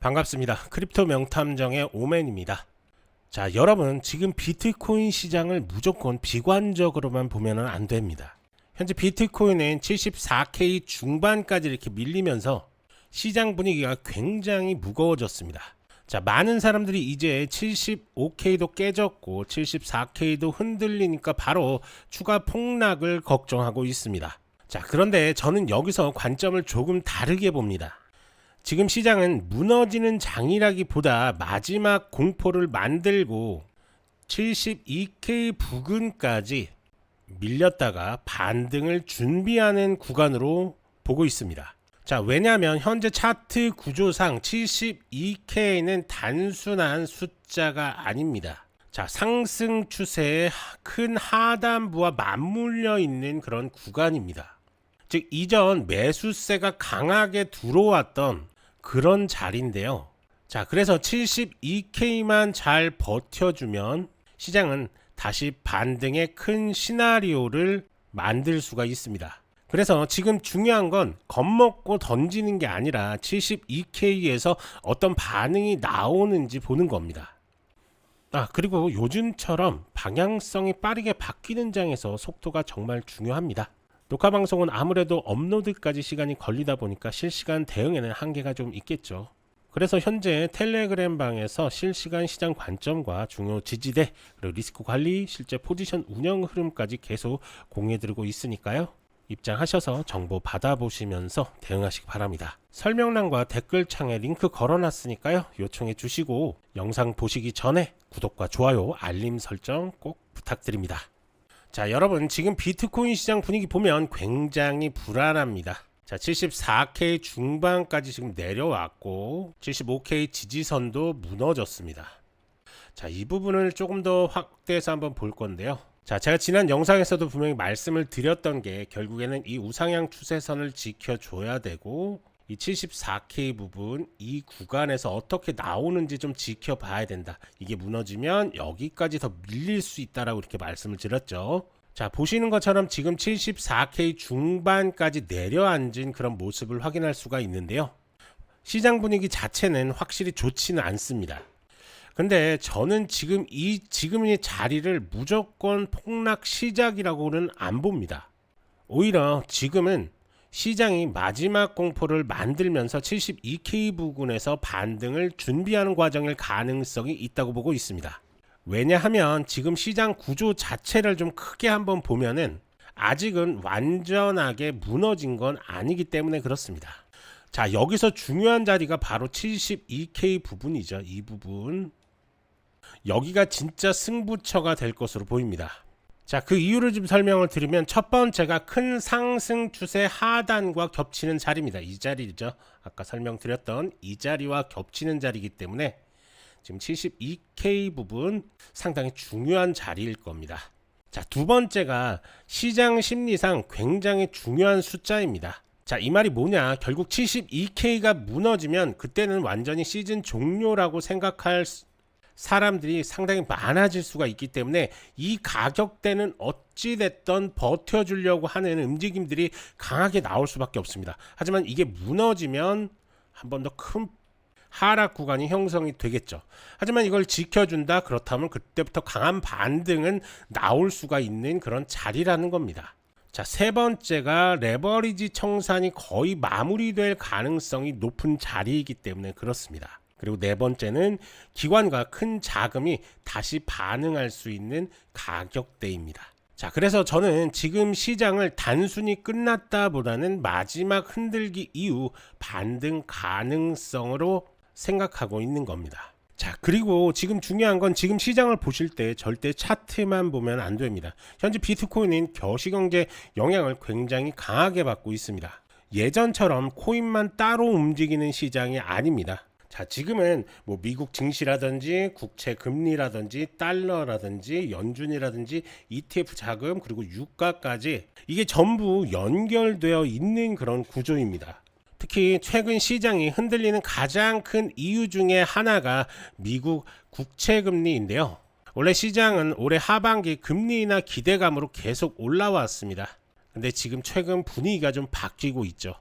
반갑습니다. 크립토 명탐정의 오맨입니다. 자, 여러분 지금 비트코인 시장을 무조건 비관적으로만 보면 안 됩니다. 현재 비트코인은 74K 중반까지 이렇게 밀리면서 시장 분위기가 굉장히 무거워졌습니다. 자, 많은 사람들이 이제 75K도 깨졌고 74K도 흔들리니까 바로 추가 폭락을 걱정하고 있습니다. 자, 그런데 저는 여기서 관점을 조금 다르게 봅니다. 지금 시장은 무너지는 장이라기보다 마지막 공포를 만들고 72K 부근까지 밀렸다가 반등을 준비하는 구간으로 보고 있습니다. 자, 왜냐하면 현재 차트 구조상 72K는 단순한 숫자가 아닙니다. 자, 상승 추세에 큰 하단부와 맞물려 있는 그런 구간입니다. 즉, 이전 매수세가 강하게 들어왔던 그런 자리인데요. 자, 그래서 72K만 잘 버텨주면 시장은 다시 반등의 큰 시나리오를 만들 수가 있습니다. 그래서 지금 중요한 건 겁먹고 던지는 게 아니라 72K에서 어떤 반응이 나오는지 보는 겁니다. 그리고 요즘처럼 방향성이 빠르게 바뀌는 장에서 속도가 정말 중요합니다. 녹화 방송은 아무래도 업로드까지 시간이 걸리다 보니까 실시간 대응에는 한계가 좀 있겠죠. 그래서 현재 텔레그램 방에서 실시간 시장 관점과 중요 지지대, 그리고 리스크 관리, 실제 포지션 운영 흐름까지 계속 공유해드리고 있으니까요. 입장하셔서 정보 받아보시면서 대응하시기 바랍니다. 설명란과 댓글창에 링크 걸어놨으니까요. 요청해 주시고 영상 보시기 전에 구독과 좋아요, 알림 설정 꼭 부탁드립니다. 자, 여러분 지금 비트코인 시장 분위기 보면 굉장히 불안합니다. 자, 74K 중반까지 지금 내려왔고 75K 지지선도 무너졌습니다. 자, 이 부분을 조금 더 확대해서 한번 볼 건데요. 자, 제가 지난 영상에서도 분명히 말씀을 드렸던 게 결국에는 이 우상향 추세선을 지켜줘야 되고 이 74K 부분 이 구간에서 어떻게 나오는지 좀 지켜봐야 된다. 이게 무너지면 여기까지 더 밀릴 수 있다라고 이렇게 말씀을 드렸죠. 자, 보시는 것처럼 지금 74K 중반까지 내려앉은 그런 모습을 확인할 수가 있는데요. 시장 분위기 자체는 확실히 좋지는 않습니다. 근데 저는 지금 이 자리를 무조건 폭락 시작이라고는 안 봅니다. 오히려 지금은 시장이 마지막 공포를 만들면서 72K 부근에서 반등을 준비하는 과정일 가능성이 있다고 보고 있습니다. 왜냐하면 지금 시장 구조 자체를 좀 크게 한번 보면은 아직은 완전하게 무너진 건 아니기 때문에 그렇습니다. 자, 여기서 중요한 자리가 바로 72K 부분이죠. 이 부분. 여기가 진짜 승부처가 될 것으로 보입니다. 자, 그 이유를 좀 설명을 드리면 첫 번째가 큰 상승 추세 하단과 겹치는 자리입니다. 이 자리죠. 아까 설명드렸던 이 자리와 겹치는 자리이기 때문에 지금 72K 부분 상당히 중요한 자리일 겁니다. 자, 두 번째가 시장 심리상 굉장히 중요한 숫자입니다. 자, 이 말이 뭐냐? 결국 72K가 무너지면 그때는 완전히 시즌 종료라고 생각할 사람들이 상당히 많아질 수가 있기 때문에 이 가격대는 어찌됐든 버텨주려고 하는 움직임들이 강하게 나올 수밖에 없습니다. 하지만 이게 무너지면 한 번 더 큰 하락 구간이 형성이 되겠죠. 하지만 이걸 지켜준다 그렇다면 그때부터 강한 반등은 나올 수가 있는 그런 자리라는 겁니다. 자, 세 번째가 레버리지 청산이 거의 마무리될 가능성이 높은 자리이기 때문에 그렇습니다. 그리고 네 번째는 기관과 큰 자금이 다시 반응할 수 있는 가격대입니다. 자, 그래서 저는 지금 시장을 단순히 끝났다 보다는 마지막 흔들기 이후 반등 가능성으로 생각하고 있는 겁니다. 자, 그리고 지금 중요한 건 지금 시장을 보실 때 절대 차트만 보면 안 됩니다. 현재 비트코인은 거시경제 영향을 굉장히 강하게 받고 있습니다. 예전처럼 코인만 따로 움직이는 시장이 아닙니다. 자, 지금은 뭐 미국 증시라든지 국채 금리라든지 달러라든지 연준이라든지 ETF 자금 그리고 유가까지 이게 전부 연결되어 있는 그런 구조입니다. 특히 최근 시장이 흔들리는 가장 큰 이유 중에 하나가 미국 국채 금리인데요. 원래 시장은 올해 하반기 금리 인하 기대감으로 계속 올라왔습니다. 근데 지금 최근 분위기가 좀 바뀌고 있죠.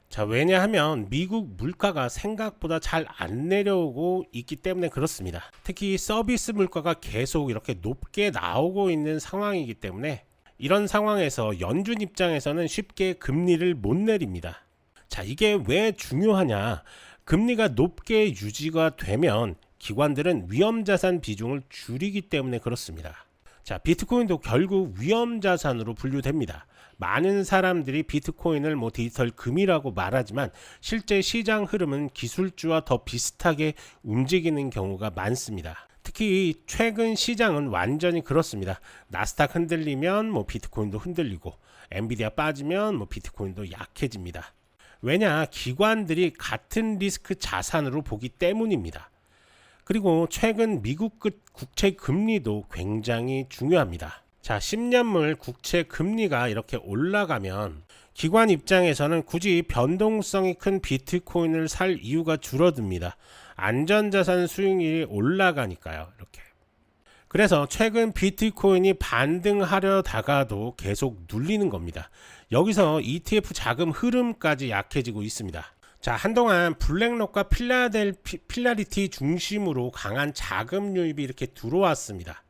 자, 왜냐하면 미국 물가가 생각보다 잘 안 내려오고 있기 때문에 그렇습니다. 특히 서비스 물가가 계속 이렇게 높게 나오고 있는 상황이기 때문에 이런 상황에서 연준 입장에서는 쉽게 금리를 못 내립니다. 자, 이게 왜 중요하냐? 금리가 높게 유지가 되면 기관들은 위험자산 비중을 줄이기 때문에 그렇습니다. 자, 비트코인도 결국 위험자산으로 분류됩니다. 많은 사람들이 비트코인을 디지털 금이라고 말하지만 실제 시장 흐름은 기술주와 더 비슷하게 움직이는 경우가 많습니다. 특히 최근 시장은 완전히 그렇습니다. 나스닥 흔들리면 비트코인도 흔들리고, 엔비디아 빠지면 비트코인도 약해집니다. 왜냐? 기관들이 같은 리스크 자산으로 보기 때문입니다. 그리고 최근 미국 국채 금리도 굉장히 중요합니다. 자, 10년물 국채 금리가 이렇게 올라가면 기관 입장에서는 굳이 변동성이 큰 비트코인을 살 이유가 줄어듭니다. 안전자산 수익률이 올라가니까요. 이렇게. 그래서 최근 비트코인이 반등하려다가도 계속 눌리는 겁니다. 여기서 ETF 자금 흐름까지 약해지고 있습니다. 자, 한동안 블랙록과 필라리티 중심으로 강한 자금 유입이 이렇게 들어왔습니다.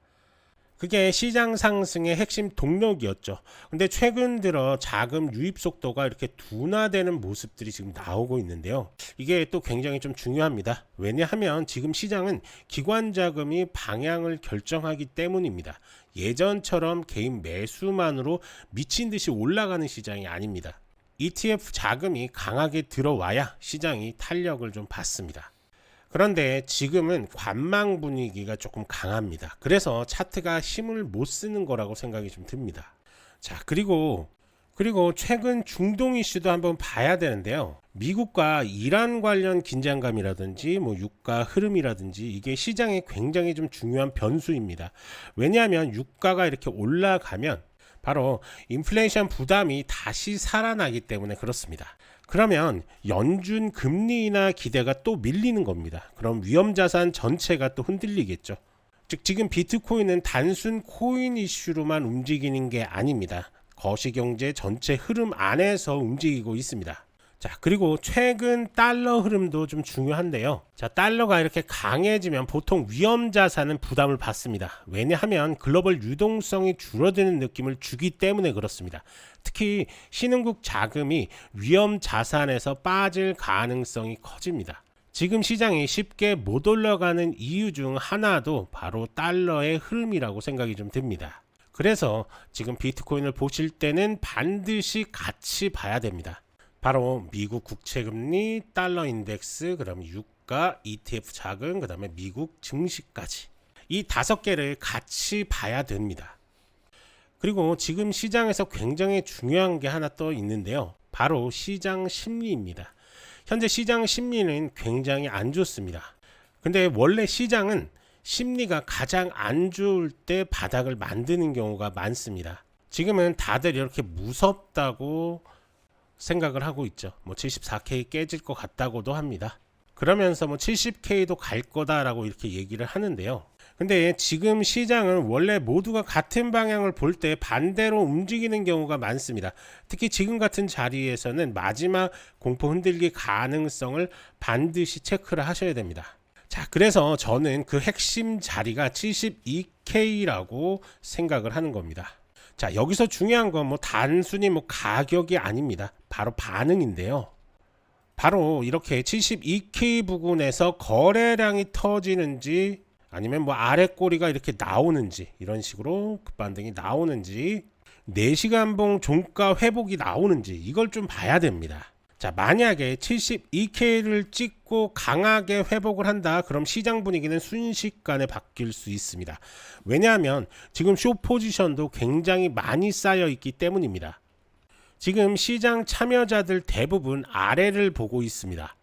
그게 시장 상승의 핵심 동력이었죠. 근데 최근 들어 자금 유입 속도가 이렇게 둔화되는 모습들이 지금 나오고 있는데요. 이게 또 굉장히 좀 중요합니다. 왜냐하면 지금 시장은 기관 자금이 방향을 결정하기 때문입니다. 예전처럼 개인 매수만으로 미친 듯이 올라가는 시장이 아닙니다. ETF 자금이 강하게 들어와야 시장이 탄력을 좀 받습니다. 그런데 지금은 관망 분위기가 조금 강합니다. 그래서 차트가 힘을 못 쓰는 거라고 생각이 좀 듭니다. 자, 그리고 최근 중동 이슈도 한번 봐야 되는데요. 미국과 이란 관련 긴장감이라든지 유가 흐름이라든지 이게 시장에 굉장히 좀 중요한 변수입니다. 왜냐하면 유가가 이렇게 올라가면 바로 인플레이션 부담이 다시 살아나기 때문에 그렇습니다. 그러면 연준 금리 인하 기대가 또 밀리는 겁니다. 그럼 위험자산 전체가 또 흔들리겠죠. 즉 지금 비트코인은 단순 코인 이슈로만 움직이는 게 아닙니다. 거시경제 전체 흐름 안에서 움직이고 있습니다. 자, 그리고 최근 달러 흐름도 좀 중요한데요. 자, 달러가 이렇게 강해지면 보통 위험자산은 부담을 받습니다. 왜냐하면 글로벌 유동성이 줄어드는 느낌을 주기 때문에 그렇습니다. 특히 신흥국 자금이 위험자산에서 빠질 가능성이 커집니다. 지금 시장이 쉽게 못 올라가는 이유 중 하나도 바로 달러의 흐름이라고 생각이 좀 듭니다. 그래서 지금 비트코인을 보실 때는 반드시 같이 봐야 됩니다. 바로 미국 국채금리, 달러 인덱스, 그다음에 유가, ETF 자금, 그다음에 미국 증시까지 이 5개를 같이 봐야 됩니다. 그리고 지금 시장에서 굉장히 중요한 게 하나 또 있는데요. 바로 시장 심리입니다. 현재 시장 심리는 굉장히 안 좋습니다. 근데 원래 시장은 심리가 가장 안 좋을 때 바닥을 만드는 경우가 많습니다. 지금은 다들 이렇게 무섭다고 생각을 하고 있죠. 74K 깨질 것 같다고도 합니다. 그러면서 70K도 갈 거다라고 이렇게 얘기를 하는데요. 근데 지금 시장은 원래 모두가 같은 방향을 볼 때 반대로 움직이는 경우가 많습니다. 특히 지금 같은 자리에서는 마지막 공포 흔들기 가능성을 반드시 체크를 하셔야 됩니다. 자, 그래서 저는 그 핵심 자리가 72K라고 생각을 하는 겁니다. 자, 여기서 중요한 건 단순히 가격이 아닙니다. 바로 반응인데요. 바로 이렇게 72K 부근에서 거래량이 터지는지 아니면 아래 꼬리가 이렇게 나오는지 이런 식으로 급반등이 나오는지 4시간봉 종가 회복이 나오는지 이걸 좀 봐야 됩니다. 자, 만약에 72K를 찍고 강하게 회복을 한다. 그럼 시장 분위기는 순식간에 바뀔 수 있습니다. 왜냐하면 지금 숏 포지션도 굉장히 많이 쌓여 있기 때문입니다. 지금 시장 참여자들 대부분 아래를 보고 있습니다.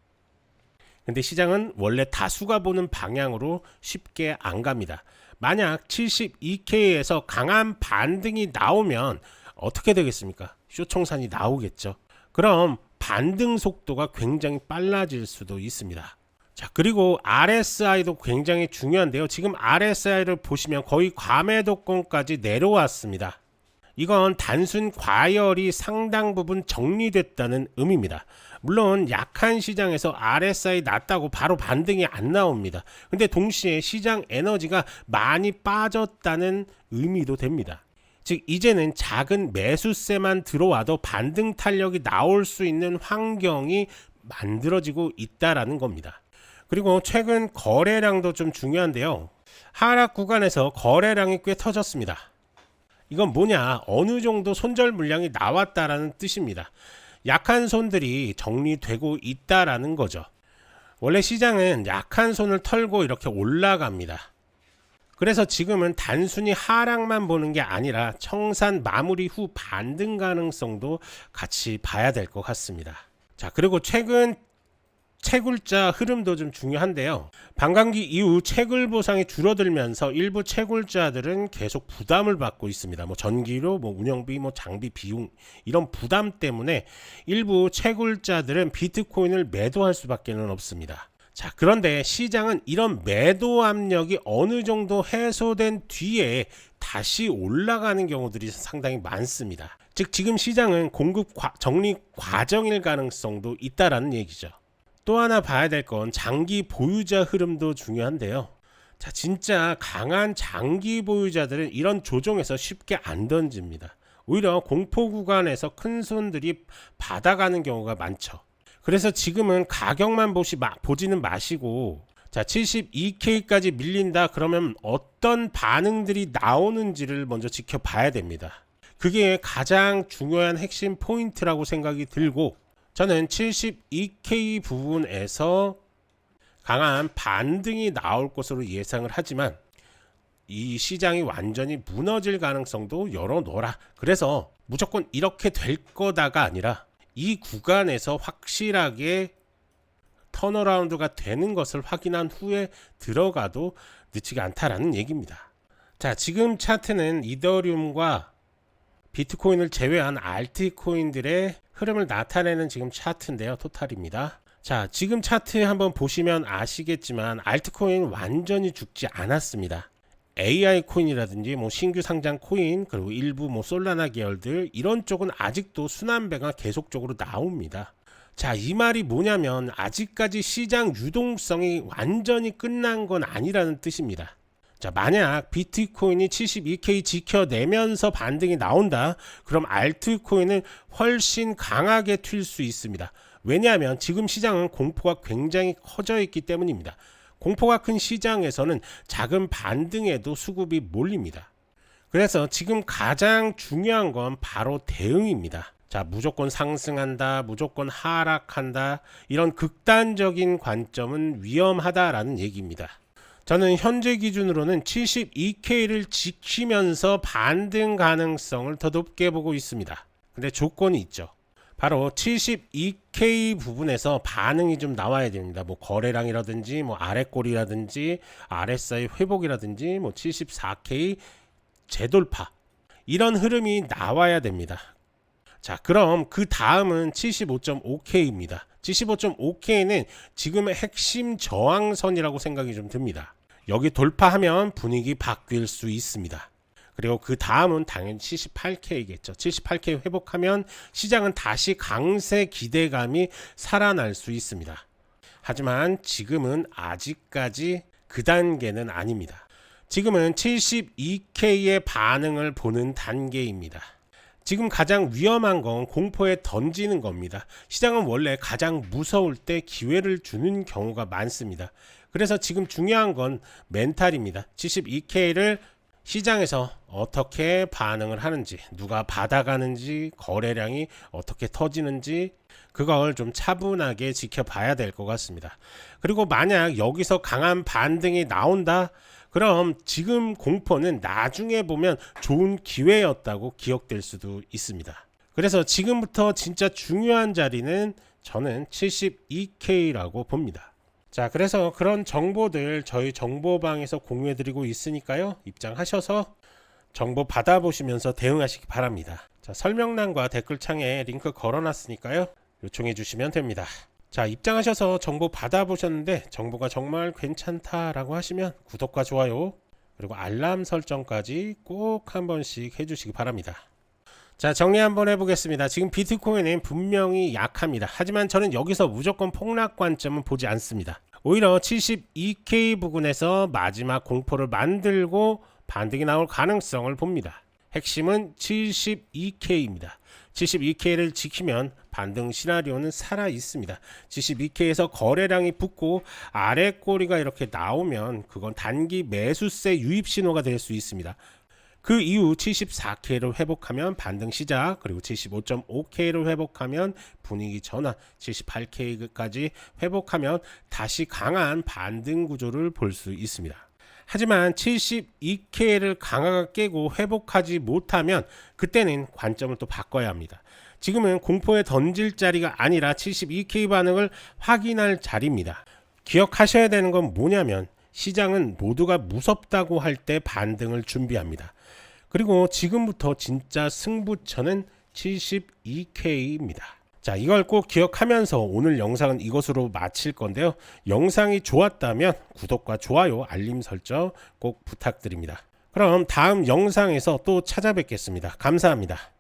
근데 시장은 원래 다수가 보는 방향으로 쉽게 안 갑니다. 만약 72K에서 강한 반등이 나오면 어떻게 되겠습니까? 숏 청산이 나오겠죠. 그럼 반등 속도가 굉장히 빨라질 수도 있습니다. 자, 그리고 RSI도 굉장히 중요한데요. 지금 RSI를 보시면 거의 과매도권까지 내려왔습니다. 이건 단순 과열이 상당 부분 정리됐다는 의미입니다. 물론 약한 시장에서 RSI 낮다고 바로 반등이 안 나옵니다. 근데 동시에 시장 에너지가 많이 빠졌다는 의미도 됩니다. 즉 이제는 작은 매수세만 들어와도 반등 탄력이 나올 수 있는 환경이 만들어지고 있다라는 겁니다. 그리고 최근 거래량도 좀 중요한데요. 하락 구간에서 거래량이 꽤 터졌습니다. 이건 뭐냐? 어느 정도 손절 물량이 나왔다라는 뜻입니다. 약한 손들이 정리되고 있다라는 거죠. 원래 시장은 약한 손을 털고 이렇게 올라갑니다. 그래서 지금은 단순히 하락만 보는 게 아니라 청산 마무리 후 반등 가능성도 같이 봐야 될 것 같습니다. 자, 그리고 최근 채굴자 흐름도 좀 중요한데요. 반감기 이후 채굴 보상이 줄어들면서 일부 채굴자들은 계속 부담을 받고 있습니다. 전기료, 운영비, 장비 비용 이런 부담 때문에 일부 채굴자들은 비트코인을 매도할 수밖에는 없습니다. 자, 그런데 시장은 이런 매도 압력이 어느 정도 해소된 뒤에 다시 올라가는 경우들이 상당히 많습니다. 즉 지금 시장은 공급 정리 과정일 가능성도 있다라는 얘기죠. 또 하나 봐야 될 건 장기 보유자 흐름도 중요한데요. 자, 진짜 강한 장기 보유자들은 이런 조정에서 쉽게 안 던집니다. 오히려 공포 구간에서 큰 손들이 받아가는 경우가 많죠. 그래서 지금은 가격만 보지는 마시고, 자, 72K까지 밀린다 그러면 어떤 반응들이 나오는지를 먼저 지켜봐야 됩니다. 그게 가장 중요한 핵심 포인트라고 생각이 들고, 저는 72K 부분에서 강한 반등이 나올 것으로 예상을 하지만 이 시장이 완전히 무너질 가능성도 열어놓아라. 그래서 무조건 이렇게 될 거다가 아니라 이 구간에서 확실하게 턴어라운드가 되는 것을 확인한 후에 들어가도 늦지가 않다라는 얘기입니다. 자, 지금 차트는 이더리움과 비트코인을 제외한 알트코인들의 흐름을 나타내는 지금 차트인데요. 토탈입니다. 자, 지금 차트 한번 보시면 아시겠지만 알트코인 완전히 죽지 않았습니다. AI 코인이라든지 신규 상장 코인, 그리고 일부 솔라나 계열들 이런 쪽은 아직도 순환배가 계속적으로 나옵니다. 자, 이 말이 뭐냐면 아직까지 시장 유동성이 완전히 끝난 건 아니라는 뜻입니다. 자, 만약 비트코인이 72K 지켜내면서 반등이 나온다, 그럼 알트코인은 훨씬 강하게 튈 수 있습니다. 왜냐하면 지금 시장은 공포가 굉장히 커져 있기 때문입니다. 공포가 큰 시장에서는 작은 반등에도 수급이 몰립니다. 그래서 지금 가장 중요한 건 바로 대응입니다. 자, 무조건 상승한다, 무조건 하락한다, 이런 극단적인 관점은 위험하다라는 얘기입니다. 저는 현재 기준으로는 72K를 지키면서 반등 가능성을 더 높게 보고 있습니다. 근데 조건이 있죠. 바로 72K 부분에서 반응이 좀 나와야 됩니다. 거래량이라든지 아래꼬리라든지 RSI 회복이라든지 74K 재돌파 이런 흐름이 나와야 됩니다. 자, 그럼 그 다음은 75.5K입니다. 75.5K는 지금의 핵심 저항선이라고 생각이 좀 듭니다. 여기 돌파하면 분위기 바뀔 수 있습니다. 그리고 그 다음은 당연히 78K겠죠. 78K 회복하면 시장은 다시 강세 기대감이 살아날 수 있습니다. 하지만 지금은 아직까지 그 단계는 아닙니다. 지금은 72K의 반응을 보는 단계입니다. 지금 가장 위험한 건 공포에 던지는 겁니다. 시장은 원래 가장 무서울 때 기회를 주는 경우가 많습니다. 그래서 지금 중요한 건 멘탈입니다. 72K를 시장에서 어떻게 반응을 하는지, 누가 받아가는지, 거래량이 어떻게 터지는지 그걸 좀 차분하게 지켜봐야 될 것 같습니다. 그리고 만약 여기서 강한 반등이 나온다, 그럼 지금 공포는 나중에 보면 좋은 기회였다고 기억될 수도 있습니다. 그래서 지금부터 진짜 중요한 자리는 저는 72K라고 봅니다. 자, 그래서 그런 정보들 저희 정보방에서 공유해드리고 있으니까요. 입장하셔서 정보 받아보시면서 대응하시기 바랍니다. 자, 설명란과 댓글창에 링크 걸어놨으니까요. 요청해 주시면 됩니다. 자, 입장하셔서 정보 받아보셨는데 정보가 정말 괜찮다라고 하시면 구독과 좋아요 그리고 알람 설정까지 꼭 한 번씩 해주시기 바랍니다. 자, 정리 한번 해보겠습니다. 지금 비트코인은 분명히 약합니다. 하지만 저는 여기서 무조건 폭락 관점은 보지 않습니다. 오히려 72K 부근에서 마지막 공포를 만들고 반등이 나올 가능성을 봅니다. 핵심은 72K입니다. 72K를 지키면 반등 시나리오는 살아 있습니다. 72K에서 거래량이 붙고 아래 꼬리가 이렇게 나오면 그건 단기 매수세 유입 신호가 될 수 있습니다. 그 이후 74K를 회복하면 반등 시작, 그리고 75.5K를 회복하면 분위기 전환, 78K까지 회복하면 다시 강한 반등 구조를 볼 수 있습니다. 하지만 72K를 강하게 깨고 회복하지 못하면 그때는 관점을 또 바꿔야 합니다. 지금은 공포에 던질 자리가 아니라 72K 반응을 확인할 자리입니다. 기억하셔야 되는 건 뭐냐면 시장은 모두가 무섭다고 할 때 반등을 준비합니다. 그리고 지금부터 진짜 승부처는 72K입니다. 자, 이걸 꼭 기억하면서 오늘 영상은 이것으로 마칠 건데요. 영상이 좋았다면 구독과 좋아요, 알림 설정 꼭 부탁드립니다. 그럼 다음 영상에서 또 찾아뵙겠습니다. 감사합니다.